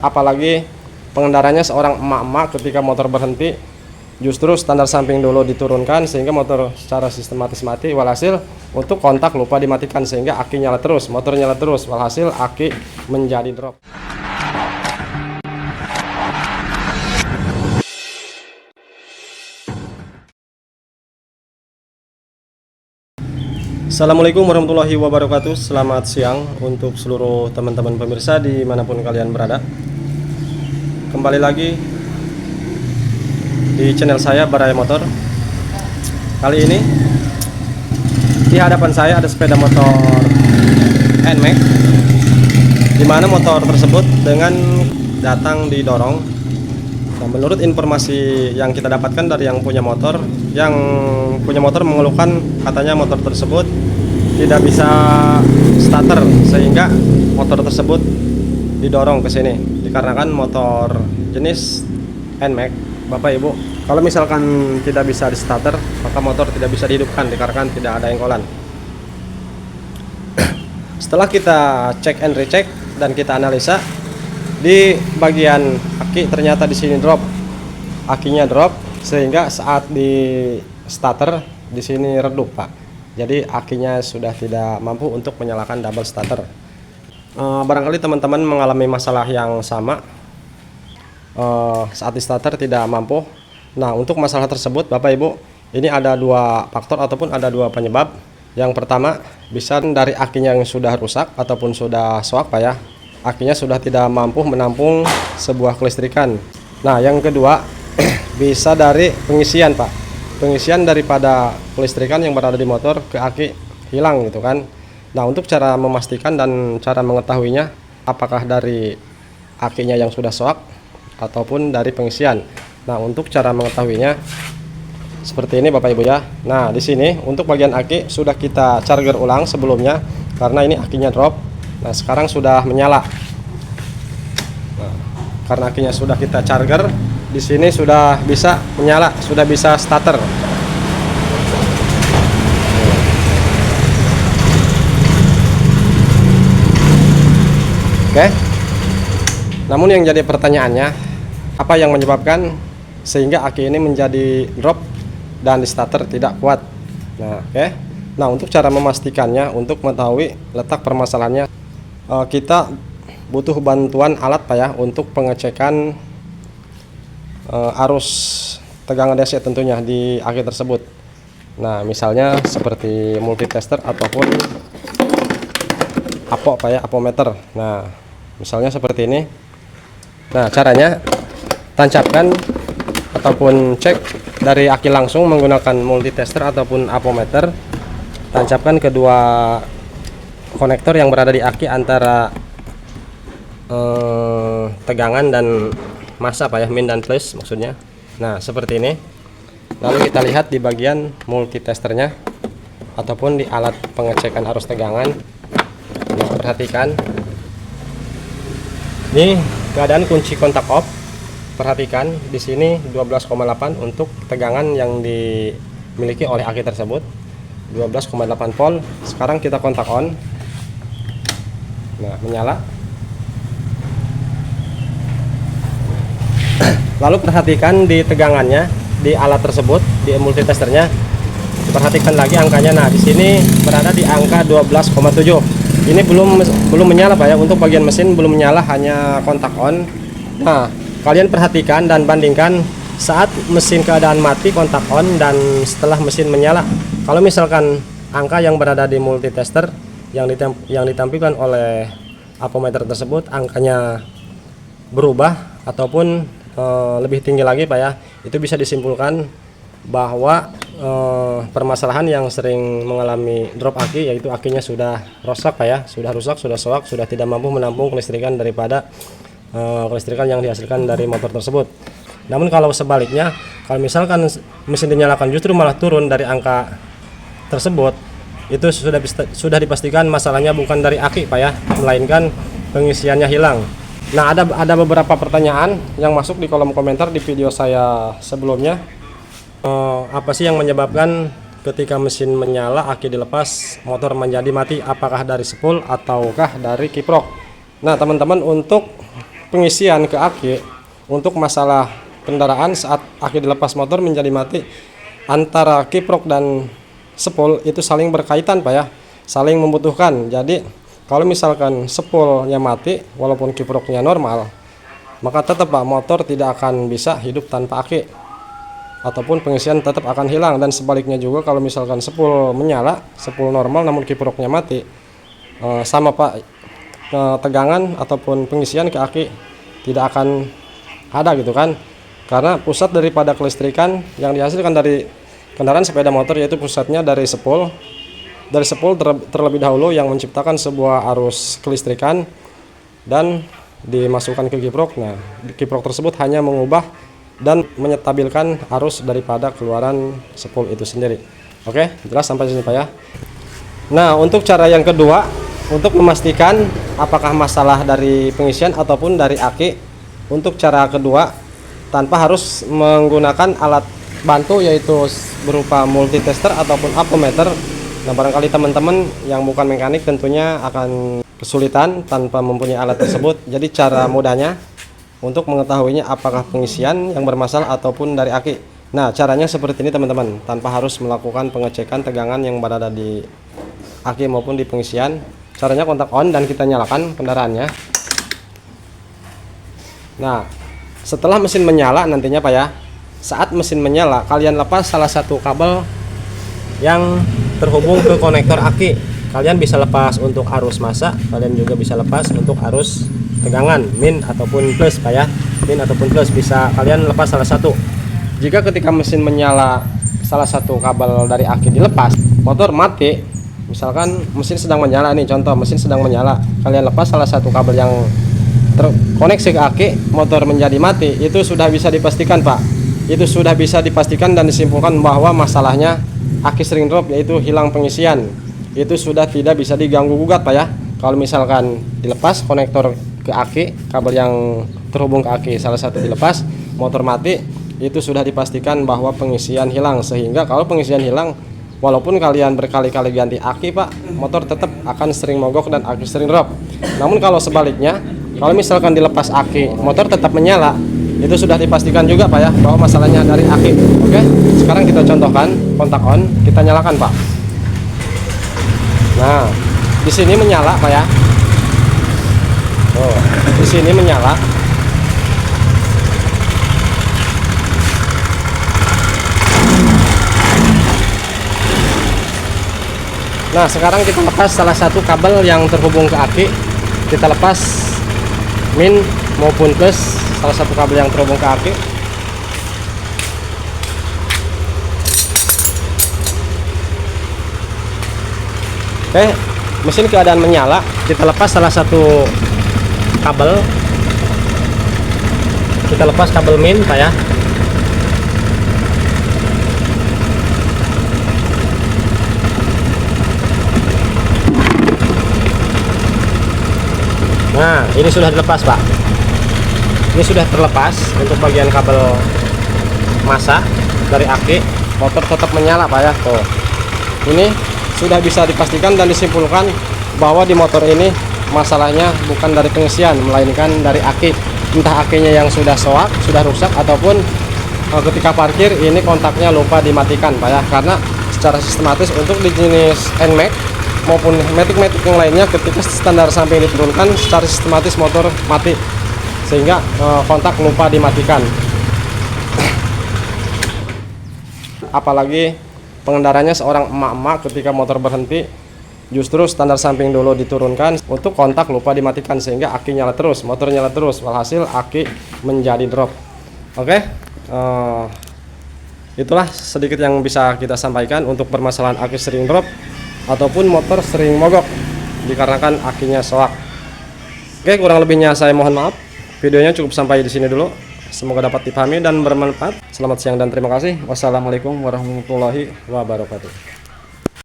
Apalagi pengendaranya seorang emak-emak, ketika motor berhenti justru standar samping dulu diturunkan sehingga motor secara sistematis mati. Walhasil untuk kontak lupa dimatikan sehingga aki nyala terus, motor nyala terus, walhasil aki menjadi drop. Assalamualaikum warahmatullahi wabarakatuh. Selamat siang untuk seluruh teman-teman pemirsa dimanapun kalian berada. Kembali lagi di channel saya Baraya Motor. Kali ini di hadapan saya ada sepeda motor NMAX, dimana motor tersebut dengan datang didorong. Nah, menurut informasi yang kita dapatkan dari yang punya motor mengeluhkan katanya motor tersebut tidak bisa starter sehingga motor tersebut didorong ke sini dikarenakan motor jenis NMAX. Bapak Ibu, kalau misalkan tidak bisa di starter maka motor tidak bisa dihidupkan dikarenakan tidak ada engkolan. Setelah kita cek and recheck dan kita analisa, di bagian aki ternyata di sini drop, akinya drop sehingga saat di starter di sini redup, Pak. Jadi akinya sudah tidak mampu untuk menyalakan double starter. Barangkali teman-teman mengalami masalah yang sama, saat di starter tidak mampu. Nah, untuk masalah tersebut Bapak Ibu, ini ada dua faktor ataupun ada dua penyebab. Yang pertama bisa dari akinya yang sudah rusak ataupun sudah soak, Pak ya. Akinya sudah tidak mampu menampung sebuah kelistrikan. Nah, yang kedua bisa dari pengisian, Pak. Pengisian daripada kelistrikan yang berada di motor ke aki hilang gitu kan. Nah, untuk cara memastikan dan cara mengetahuinya apakah dari akinya yang sudah soak ataupun dari pengisian. Nah, untuk cara mengetahuinya seperti ini Bapak Ibu ya. Nah, di sini untuk bagian aki sudah kita charger ulang sebelumnya karena ini akinya drop. Nah, sekarang sudah menyala. Nah, karena akinya sudah kita charger, di sini sudah bisa menyala, sudah bisa starter. Oke. Namun yang jadi pertanyaannya, apa yang menyebabkan sehingga aki ini menjadi drop dan di starter tidak kuat? Nah, oke. Nah, untuk cara memastikannya, untuk mengetahui letak permasalahannya, kita butuh bantuan alat Pak ya untuk pengecekan arus tegangan DC tentunya di aki tersebut. Nah, misalnya seperti multitester ataupun apo Pak ya, apometer. Nah, misalnya seperti ini. Nah, caranya tancapkan ataupun cek dari aki langsung menggunakan multitester ataupun apometer. Tancapkan kedua konektor yang berada di aki antara tegangan dan massa Pak ya, min dan plus maksudnya. Nah, seperti ini. Lalu kita lihat di bagian multitesternya ataupun di alat pengecekan arus tegangan. Nah, perhatikan ini keadaan kunci kontak off. Perhatikan di sini 12,8 untuk tegangan yang dimiliki oleh aki tersebut, 12,8 volt. Sekarang kita kontak on. Nah, menyala. Lalu perhatikan di tegangannya di alat tersebut, di multitesternya. Perhatikan lagi angkanya. Nah, di sini berada di angka 12,7. Ini belum menyala Pak ya. Untuk bagian mesin belum menyala, hanya kontak on. Nah, kalian perhatikan dan bandingkan saat mesin keadaan mati kontak on dan setelah mesin menyala. Kalau misalkan angka yang berada di multitester yang ditampilkan oleh apometer tersebut angkanya berubah ataupun lebih tinggi lagi Pak ya, itu bisa disimpulkan bahwa permasalahan yang sering mengalami drop aki yaitu akinya sudah rusak Pak ya, sudah rusak, sudah soak, sudah tidak mampu menampung kelistrikan daripada kelistrikan yang dihasilkan dari motor tersebut. Namun kalau sebaliknya, kalau misalkan mesin dinyalakan justru malah turun dari angka tersebut, itu sudah dipastikan masalahnya bukan dari aki Pak ya, melainkan pengisiannya hilang. Nah, ada beberapa pertanyaan yang masuk di kolom komentar di video saya sebelumnya. Apa sih yang menyebabkan ketika mesin menyala aki dilepas motor menjadi mati? Apakah dari spool ataukah dari kiprok? Nah, teman-teman, untuk pengisian ke aki untuk masalah kendaraan saat aki dilepas motor menjadi mati, antara kiprok dan spol itu saling berkaitan Pak ya, saling membutuhkan. Jadi kalau misalkan spolnya mati walaupun kiproknya normal, maka tetap Pak motor tidak akan bisa hidup tanpa aki, ataupun pengisian tetap akan hilang. Dan sebaliknya juga kalau misalkan spol menyala, spol normal namun kiproknya mati, sama Pak, tegangan ataupun pengisian ke aki tidak akan ada gitu kan, karena pusat daripada kelistrikan yang dihasilkan dari kendaraan sepeda motor yaitu pusatnya dari spol. Dari spol terlebih dahulu yang menciptakan sebuah arus kelistrikan dan dimasukkan ke kiprok. Nah, kiprok tersebut hanya mengubah dan menyetabilkan arus daripada keluaran spol itu sendiri. Oke, jelas sampai sini Pak ya. Nah, untuk cara yang kedua, untuk memastikan apakah masalah dari pengisian ataupun dari aki, untuk cara kedua tanpa harus menggunakan alat bantu yaitu berupa multitester ataupun ampermeter. Nah, barangkali teman-teman yang bukan mekanik tentunya akan kesulitan tanpa mempunyai alat tersebut. Jadi cara mudahnya untuk mengetahuinya apakah pengisian yang bermasalah ataupun dari aki. Nah, caranya seperti ini teman-teman, tanpa harus melakukan pengecekan tegangan yang berada di aki maupun di pengisian. Caranya kontak on dan kita nyalakan kendaraannya. Nah, setelah mesin menyala nantinya Pak ya, saat mesin menyala kalian lepas salah satu kabel yang terhubung ke konektor aki. Kalian bisa lepas untuk arus massa, kalian juga bisa lepas untuk arus tegangan min ataupun plus Pak ya, min ataupun plus bisa kalian lepas salah satu. Jika ketika mesin menyala salah satu kabel dari aki dilepas, motor mati, misalkan mesin sedang menyala nih, contoh mesin sedang menyala, kalian lepas salah satu kabel yang terkoneksi ke aki, motor menjadi mati, itu sudah bisa dipastikan Pak, itu sudah bisa dipastikan dan disimpulkan bahwa masalahnya aki sering drop, yaitu hilang pengisian. Itu sudah tidak bisa diganggu gugat Pak ya. Kalau misalkan dilepas konektor ke aki, kabel yang terhubung ke aki salah satu dilepas, motor mati, itu sudah dipastikan bahwa pengisian hilang. Sehingga kalau pengisian hilang, walaupun kalian berkali-kali ganti aki Pak, motor tetap akan sering mogok dan aki sering drop. Namun kalau sebaliknya, kalau misalkan dilepas aki, motor tetap menyala, itu sudah dipastikan juga Pak ya bahwa masalahnya dari aki. Oke, sekarang kita contohkan kontak on, kita nyalakan Pak. Nah, di sini menyala Pak ya. Oh, di sini menyala. Nah, sekarang kita lepas salah satu kabel yang terhubung ke aki. Kita lepas min maupun plus salah satu kabel yang terhubung ke aki. Oke, mesin keadaan menyala. Kita lepas salah satu kabel. Kita lepas kabel min Pak ya. Nah, ini sudah dilepas Pak. Ini sudah terlepas untuk bagian kabel massa dari aki. Motor tetap menyala Pak ya. Tuh, ini sudah bisa dipastikan dan disimpulkan bahwa di motor ini masalahnya bukan dari pengisian, melainkan dari aki. Entah akinya yang sudah soak, sudah rusak, ataupun ketika parkir ini kontaknya lupa dimatikan Pak ya. Karena secara sistematis untuk di jenis NMAX maupun matic-matic yang lainnya, ketika standar samping diturunkan secara sistematis motor mati, sehingga kontak lupa dimatikan. Apalagi pengendaranya seorang emak-emak, ketika motor berhenti justru standar samping dulu diturunkan untuk kontak lupa dimatikan, sehingga aki nyala terus, motor nyala terus, walhasil aki menjadi drop. Oke, itulah sedikit yang bisa kita sampaikan untuk permasalahan aki sering drop ataupun motor sering mogok dikarenakan akinya soak. Oke, kurang lebihnya saya mohon maaf. Videonya cukup sampai di sini dulu. Semoga dapat dipahami dan bermanfaat. Selamat siang dan terima kasih. Wassalamualaikum warahmatullahi wabarakatuh.